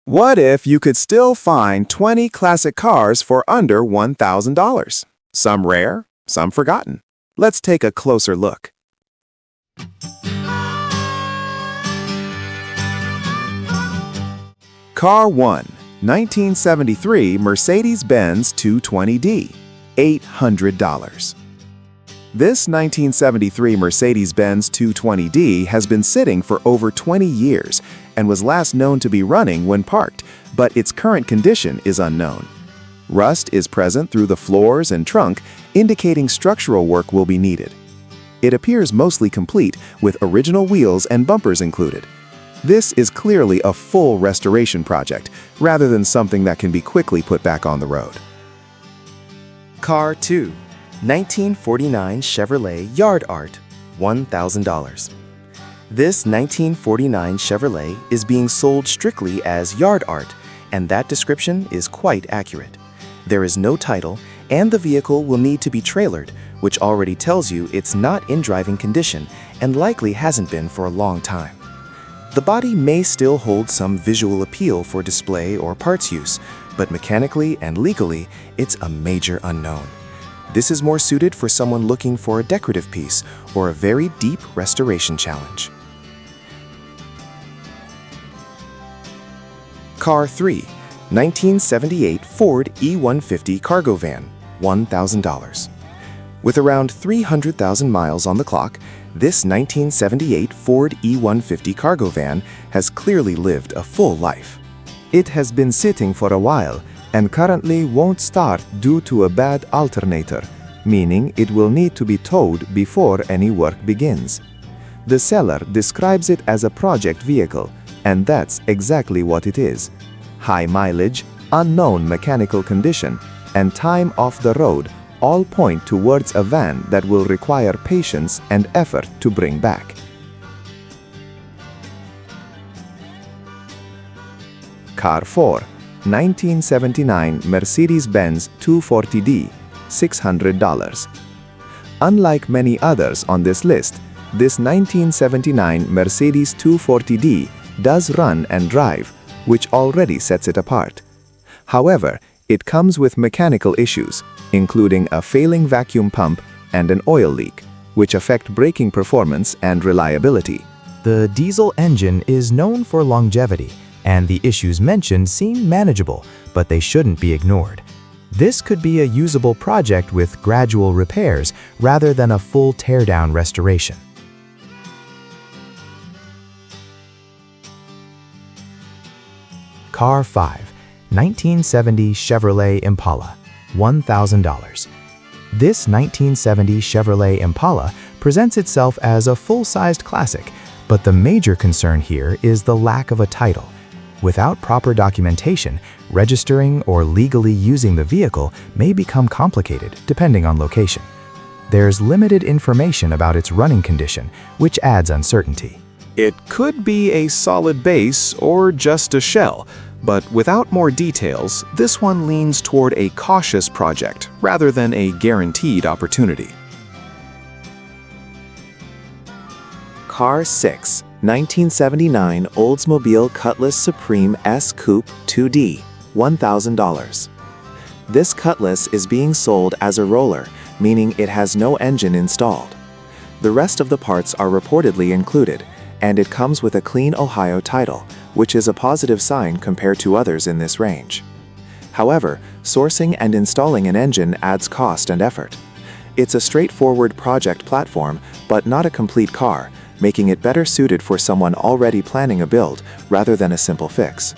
What if you could still find 20 classic cars for under $1,000? Some rare, some forgotten. Let's take a closer look. Car 1, 1973 Mercedes-Benz 220D, $800. This 1973 Mercedes-Benz 220D has been sitting for over 20 years and was last known to be running when parked, but its current condition is unknown. Rust is present through the floors and trunk, indicating structural work will be needed. It appears mostly complete, with original wheels and bumpers included. This is clearly a full restoration project, rather than something that can be quickly put back on the road. Car 2, 1949 Chevrolet Yard Art, $1,000. This 1949 Chevrolet is being sold strictly as yard art, and that description is quite accurate. There is no title, and the vehicle will need to be trailered, which already tells you it's not in driving condition and likely hasn't been for a long time. The body may still hold some visual appeal for display or parts use, but mechanically and legally, it's a major unknown. This is more suited for someone looking for a decorative piece or a very deep restoration challenge. Car 3, 1978 Ford E150 Cargo Van, $1,000. With around 300,000 miles on the clock, this 1978 Ford E150 Cargo Van has clearly lived a full life. It has been sitting for a while and currently won't start due to a bad alternator, meaning it will need to be towed before any work begins. The seller describes it as a project vehicle, and that's exactly what it is. High mileage, unknown mechanical condition, and time off the road all point towards a van that will require patience and effort to bring back. Car 4, 1979 Mercedes-Benz 240D, $600. Unlike many others on this list, this 1979 Mercedes 240D does run and drive, which already sets it apart. However, it comes with mechanical issues, including a failing vacuum pump and an oil leak, which affect braking performance and reliability. The diesel engine is known for longevity, and the issues mentioned seem manageable, but they shouldn't be ignored. This could be a usable project with gradual repairs rather than a full teardown restoration. Car 5, 1970 Chevrolet Impala, $1,000. This 1970 Chevrolet Impala presents itself as a full-sized classic, but the major concern here is the lack of a title. Without proper documentation, registering or legally using the vehicle may become complicated depending on location. There's limited information about its running condition, which adds uncertainty. It could be a solid base or just a shell, but without more details, this one leans toward a cautious project rather than a guaranteed opportunity. Car 6, 1979 Oldsmobile Cutlass Supreme S Coupe 2D, $1,000. This Cutlass is being sold as a roller, meaning it has no engine installed. The rest of the parts are reportedly included, and it comes with a clean Ohio title, which is a positive sign compared to others in this range. However, sourcing and installing an engine adds cost and effort. It's a straightforward project platform, but not a complete car, making it better suited for someone already planning a build rather than a simple fix.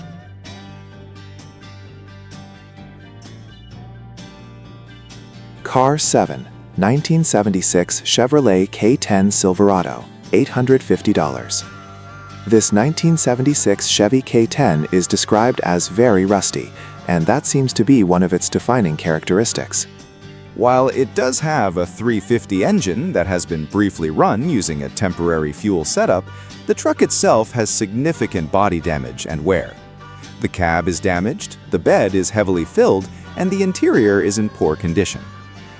Car 7, 1976 Chevrolet K10 Silverado, $850. This 1976 Chevy K10 is described as very rusty, and that seems to be one of its defining characteristics. While it does have a 350 engine that has been briefly run using a temporary fuel setup, the truck itself has significant body damage and wear. The cab is damaged, the bed is heavily filled, and the interior is in poor condition.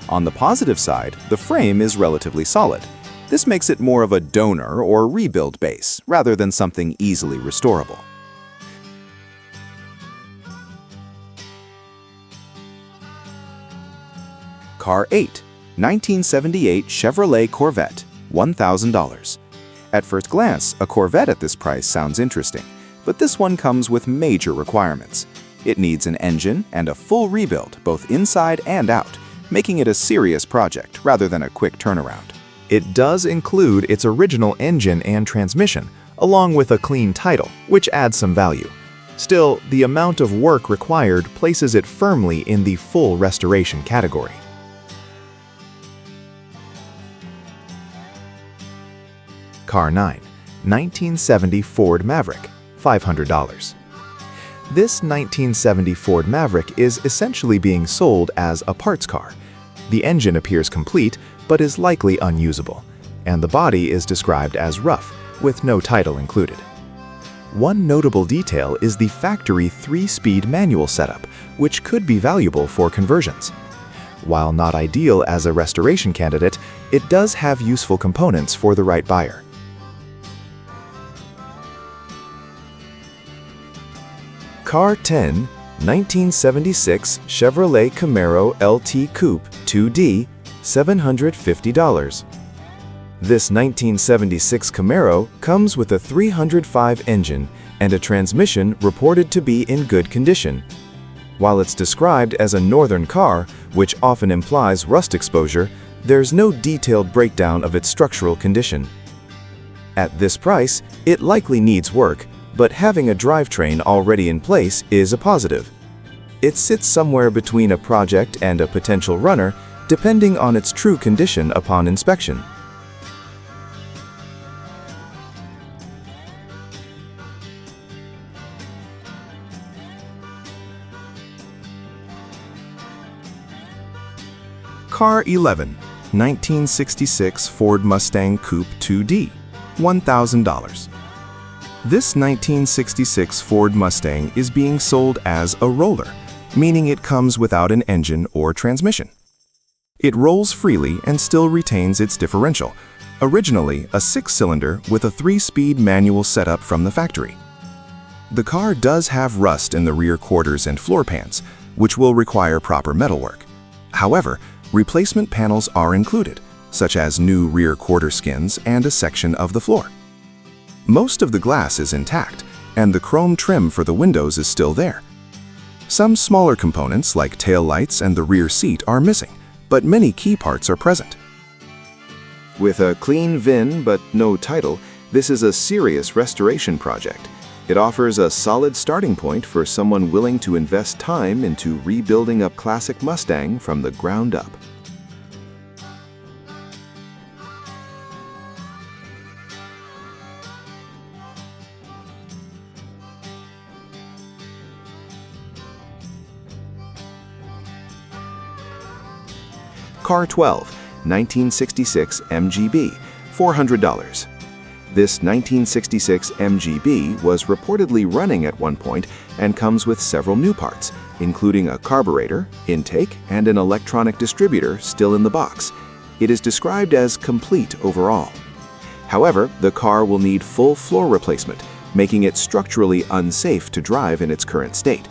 On the positive side, the frame is relatively solid. This makes it more of a donor or rebuild base, rather than something easily restorable. Car 8, 1978 Chevrolet Corvette, $1,000. At first glance, a Corvette at this price sounds interesting, but this one comes with major requirements. It needs an engine and a full rebuild, both inside and out, making it a serious project rather than a quick turnaround. It does include its original engine and transmission, along with a clean title, which adds some value. Still, the amount of work required places it firmly in the full restoration category. Car 9, 1970 Ford Maverick, $500. This 1970 Ford Maverick is essentially being sold as a parts car. The engine appears complete, but is likely unusable, and the body is described as rough, with no title included. One notable detail is the factory 3-speed manual setup, which could be valuable for conversions. While not ideal as a restoration candidate, it does have useful components for the right buyer. Car 10, 1976 Chevrolet Camaro LT Coupe 2D, $750. This 1976 Camaro comes with a 305 engine and a transmission reported to be in good condition. While it's described as a northern car, which often implies rust exposure, there's no detailed breakdown of its structural condition. At this price, it likely needs work, but having a drivetrain already in place is a positive. It sits somewhere between a project and a potential runner, depending on its true condition upon inspection. Car 11, 1966 Ford Mustang Coupe 2D, $1,000. This 1966 Ford Mustang is being sold as a roller, meaning it comes without an engine or transmission. It rolls freely and still retains its differential, originally a 6-cylinder with a 3-speed manual setup from the factory. The car does have rust in the rear quarters and floor pans, which will require proper metalwork. However, replacement panels are included, such as new rear quarter skins and a section of the floor. Most of the glass is intact, and the chrome trim for the windows is still there. Some smaller components like tail lights and the rear seat are missing, but many key parts are present. With a clean VIN but no title, this is a serious restoration project. It offers a solid starting point for someone willing to invest time into rebuilding a classic Mustang from the ground up. Car 12, 1966 MGB, $400. This 1966 MGB was reportedly running at one point and comes with several new parts, including a carburetor, intake, and an electronic distributor still in the box. It is described as complete overall. However, the car will need full floor replacement, making it structurally unsafe to drive in its current state.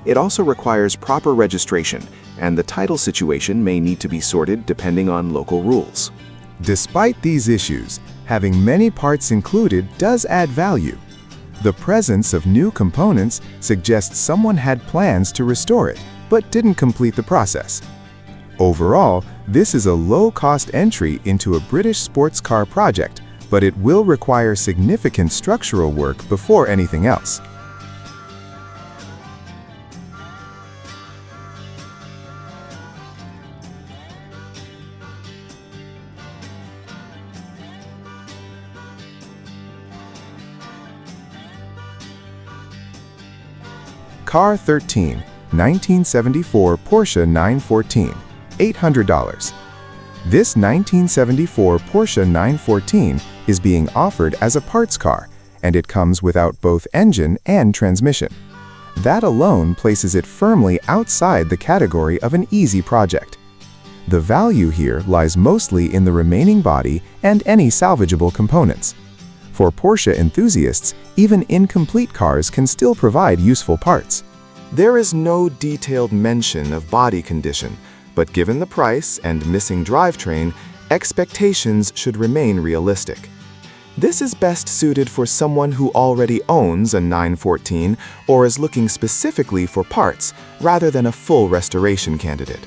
It also requires proper registration, and the title situation may need to be sorted depending on local rules. Despite these issues, having many parts included does add value. The presence of new components suggests someone had plans to restore it, but didn't complete the process. Overall, this is a low-cost entry into a British sports car project, but it will require significant structural work before anything else. Car 13, 1974 Porsche 914, $800. This 1974 Porsche 914 is being offered as a parts car, and it comes without both engine and transmission. That alone places it firmly outside the category of an easy project. The value here lies mostly in the remaining body and any salvageable components. For Porsche enthusiasts, even incomplete cars can still provide useful parts. There is no detailed mention of body condition, but given the price and missing drivetrain, expectations should remain realistic. This is best suited for someone who already owns a 914 or is looking specifically for parts rather than a full restoration candidate.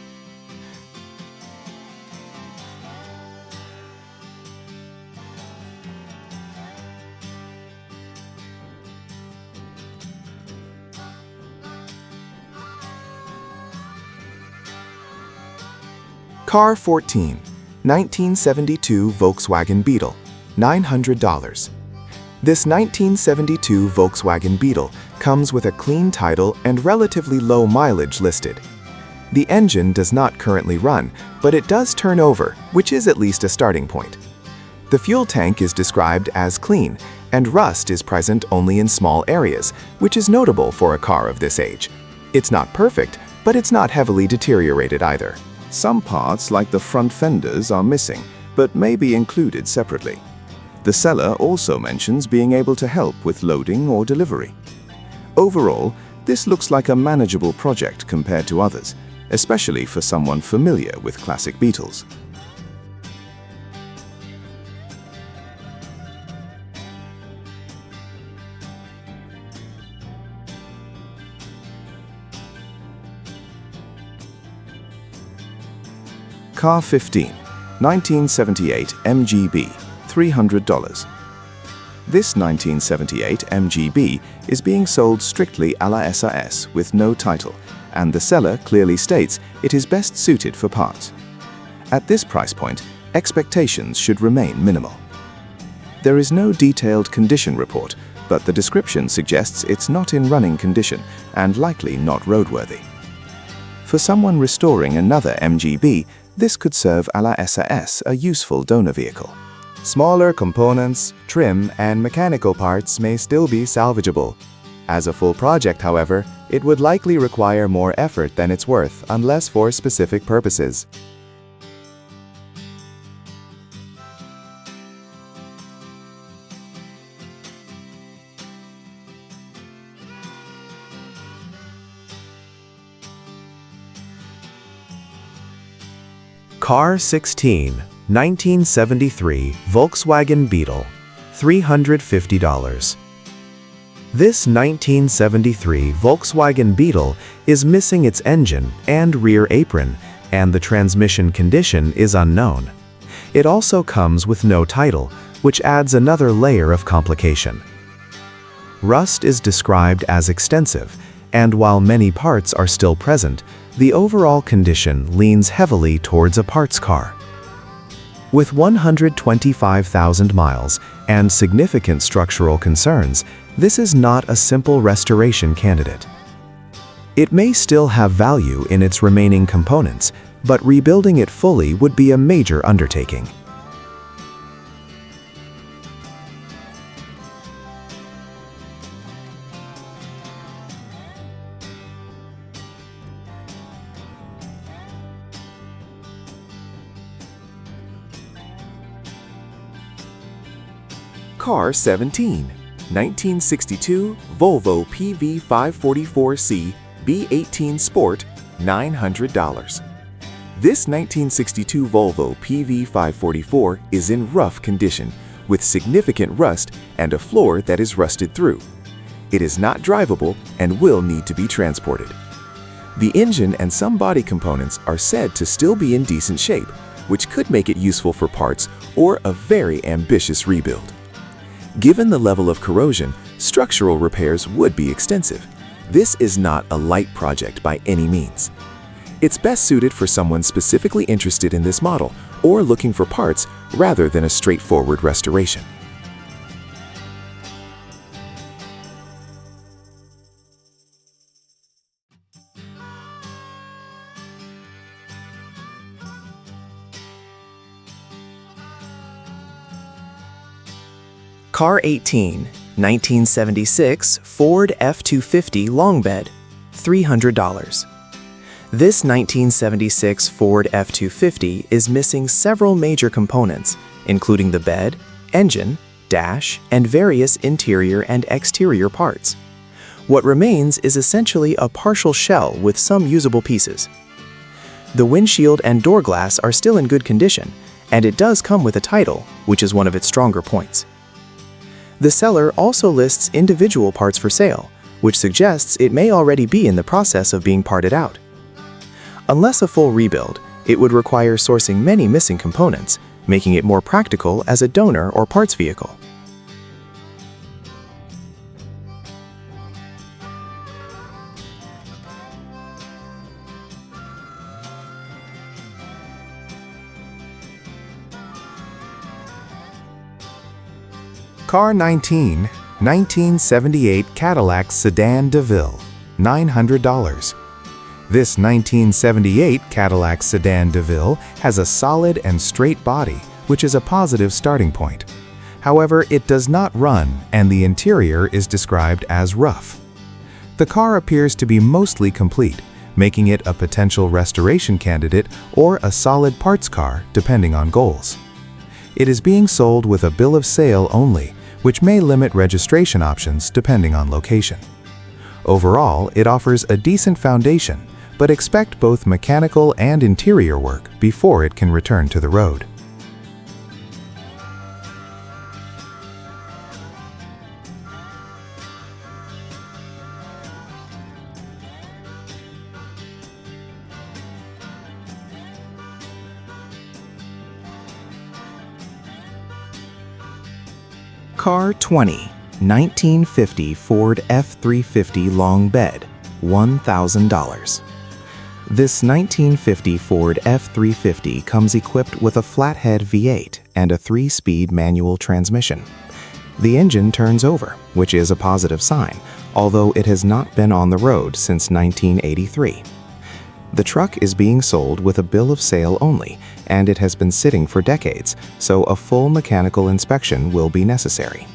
Car 14, 1972 Volkswagen Beetle, $900. This 1972 Volkswagen Beetle comes with a clean title and relatively low mileage listed. The engine does not currently run, but it does turn over, which is at least a starting point. The fuel tank is described as clean, and rust is present only in small areas, which is notable for a car of this age. It's not perfect, but it's not heavily deteriorated either. Some parts, like the front fenders, are missing, but may be included separately. The seller also mentions being able to help with loading or delivery. Overall, this looks like a manageable project compared to others, especially for someone familiar with classic Beetles. Car 15, 1978 MGB, $300. This 1978 MGB is being sold strictly à la SAS with no title, and the seller clearly states it is best suited for parts. At this price point, expectations should remain minimal. There is no detailed condition report, but the description suggests it's not in running condition and likely not roadworthy. For someone restoring another MGB, this could serve à la SAS a useful donor vehicle. Smaller components, trim, and mechanical parts may still be salvageable. As a full project, however, it would likely require more effort than it's worth unless for specific purposes. Car 16, 1973 Volkswagen Beetle, $350. This 1973 Volkswagen Beetle is missing its engine and rear apron, and the transmission condition is unknown. It also comes with no title, which adds another layer of complication. Rust is described as extensive, and while many parts are still present, the overall condition leans heavily towards a parts car. With 125,000 miles and significant structural concerns, this is not a simple restoration candidate. It may still have value in its remaining components, but rebuilding it fully would be a major undertaking. Car 17, 1962 Volvo PV544C B18 Sport, $900. This 1962 Volvo PV544 is in rough condition, with significant rust and a floor that is rusted through. It is not drivable and will need to be transported. The engine and some body components are said to still be in decent shape, which could make it useful for parts or a very ambitious rebuild. Given the level of corrosion, structural repairs would be extensive. This is not a light project by any means. It's best suited for someone specifically interested in this model or looking for parts rather than a straightforward restoration. Car 18, 1976 Ford F-250 long bed, $300. This 1976 Ford F-250 is missing several major components, including the bed, engine, dash, and various interior and exterior parts. What remains is essentially a partial shell with some usable pieces. The windshield and door glass are still in good condition, and it does come with a title, which is one of its stronger points. The seller also lists individual parts for sale, which suggests it may already be in the process of being parted out. Unless a full rebuild, it would require sourcing many missing components, making it more practical as a donor or parts vehicle. Car 19, 1978 Cadillac Sedan DeVille, $900. This 1978 Cadillac Sedan DeVille has a solid and straight body, which is a positive starting point. However, it does not run, and the interior is described as rough. The car appears to be mostly complete, making it a potential restoration candidate or a solid parts car, depending on goals. It is being sold with a bill of sale only, which may limit registration options depending on location. Overall, it offers a decent foundation, but expect both mechanical and interior work before it can return to the road. Car 20, 1950 Ford F-350 long bed, $1,000. This 1950 Ford F-350 comes equipped with a flathead V8 and a 3-speed manual transmission. The engine turns over, which is a positive sign, although it has not been on the road since 1983. The truck is being sold with a bill of sale only, and it has been sitting for decades, so a full mechanical inspection will be necessary.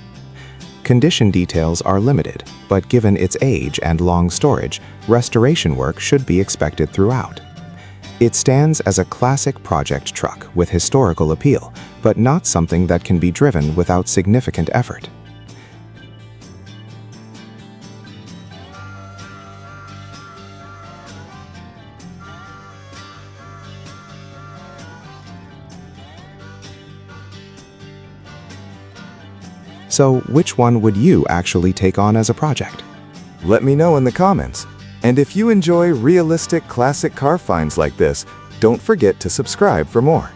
Condition details are limited, but given its age and long storage, restoration work should be expected throughout. It stands as a classic project truck with historical appeal, but not something that can be driven without significant effort. So, which one would you actually take on as a project? Let me know in the comments. And if you enjoy realistic classic car finds like this, don't forget to subscribe for more.